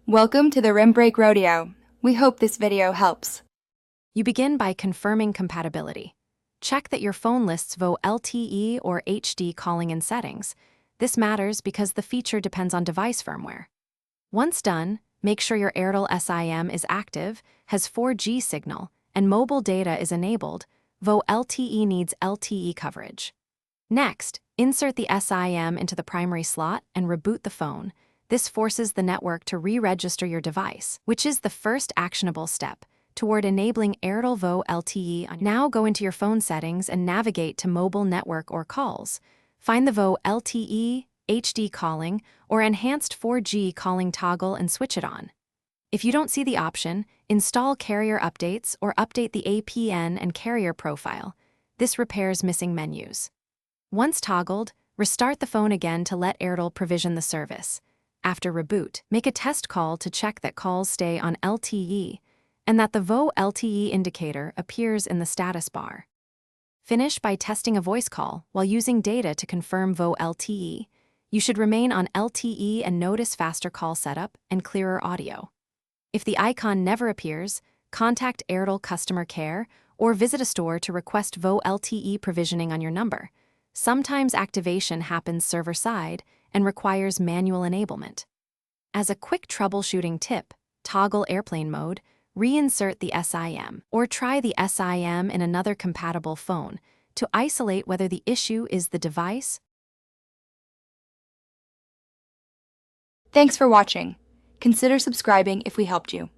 Welcome to the Rim Break Rodeo. We hope this video helps. You begin by confirming compatibility. Check that your phone lists VoLTE or HD calling in settings. This matters because the feature depends on device firmware. Once done, make sure your Airtel SIM is active, has 4G signal, and mobile data is enabled. VoLTE needs LTE coverage. Next, insert the SIM into the primary slot and reboot the phone. This forces the network to re-register your device, which is the first actionable step toward enabling Airtel VoLTE. Now go into your phone settings and navigate to mobile network or calls. Find the VoLTE, HD calling, or enhanced 4G calling toggle and switch it on. If you don't see the option, install carrier updates or update the APN and carrier profile. This repairs missing menus. Once toggled, restart the phone again to let Airtel provision the service. After reboot, make a test call to check that calls stay on LTE and that the VoLTE indicator appears in the status bar. Finish by testing a voice call while using data to confirm VoLTE. You should remain on LTE and notice faster call setup and clearer audio. If the icon never appears, contact Airtel customer care or visit a store to request VoLTE provisioning on your number. Sometimes activation happens server-side and requires manual enablement. As a quick troubleshooting tip, toggle airplane mode, reinsert the SIM, or try the SIM in another compatible phone to isolate whether the issue is the device. Thanks for watching. Consider subscribing if we helped you.